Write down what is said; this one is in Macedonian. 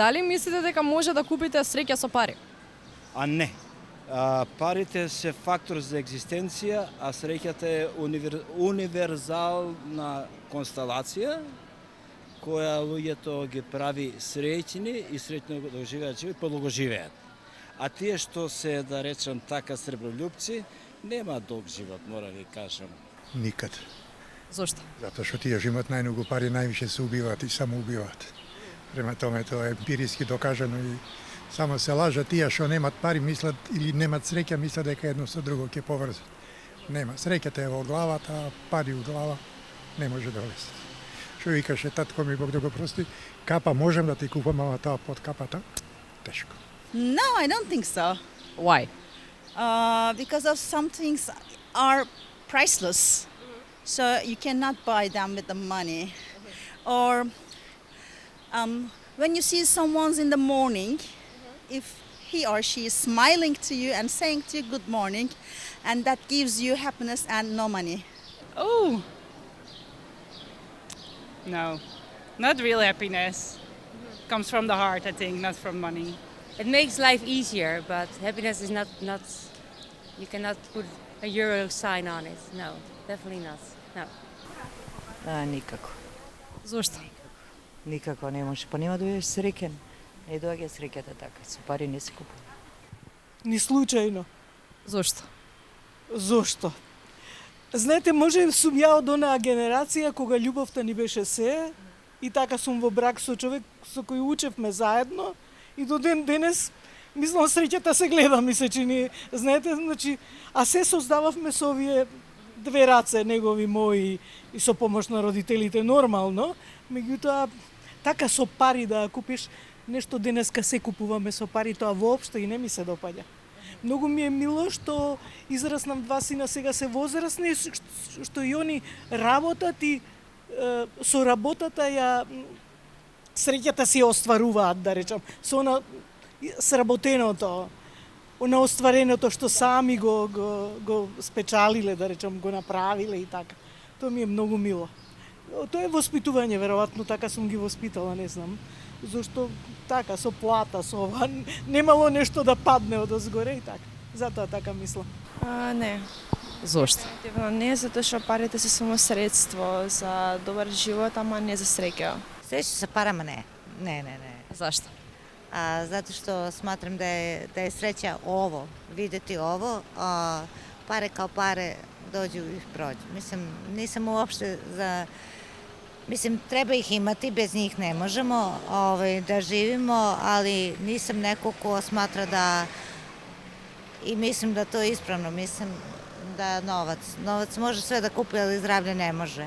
Дали мислите дека може да купите среќа со пари? А не. Парите се фактор за екзистенција, а среќата е универзална констелација која луѓето ги прави среќни и среќно да живеат живот, подолго живеат. А тие што се, да речем така, сребролюбци, нема долг живот, мора ви кажам. Никад. Зошто? Затоа што тие имаат најмногу пари, највише се убиваат и самоубиваат. Према томе тоа е емпириски докажано и само се лажат тие што немат пари, мислат или немат среќа, мислат дека едно со друго ќе поврзат. Нема, среќата е во главата, а пари у глава не може да влезат. Што викаше татко ми, Бог да го прости, капа можем да ти купам, ама тоа под капата тешко. No, I don't think so. Why? Because of some things are priceless. So you cannot buy them with the money. Or when you see someone in the morning, if he or she is smiling to you and saying to you good morning, and that gives you happiness and no money. Oh. No, not real happiness. Comes from the heart, I think, not from money. It makes life easier, but happiness is not you cannot put a euro sign on it. No, definitely not. No. Никако. Зошто? Никако не може. Па нема да бидеш среќен. Не доаѓа среќата така. Со пари не се купува. Ни случајно. Зошто? Зошто? Знаете, може сум ја од онаа генерација кога љубовта ни беше се и така сум во брак со човек со кој учевме заедно и до ден денес мислам среќата се гледа, ми се чини. Знаете, значи, а се создававме со овие две раце, негови мои и со помош на родителите нормално, меѓутоа така со пари да купиш нешто денеска се купуваме со пари, тоа воопшто и не ми се допаѓа. Многу ми е мило што израснам два сина, сега се возрасни, што и они работат и со работата ја среќата си остваруваат, да речам, со она сработеното, она оствареното што сами го спечалиле, да речам, го направиле и така. Тоа ми е многу мило. Тоа е воспитување, веројатно така сум ги воспитала, не знам. Зошто така, со плата, со ова, немало нешто да падне од озгоре и така. Затоа така мислам. Не. Зошто? Дефинитивно не, затоа што парите се само средство за добар живот, ама не за среќа. Среќа со пара, ама не. Не. Зашто? Затоа што сматрам да е среќа ово, видети ово, паре као паре доđu и проđu. Мислам, нисам уопште за... Мислим, треба их имати, без njih не можемо да живимо, али нисам неко ко сматра да... И мислим да тоа е исправно, мислим да новац може све да купи, али здравле не може.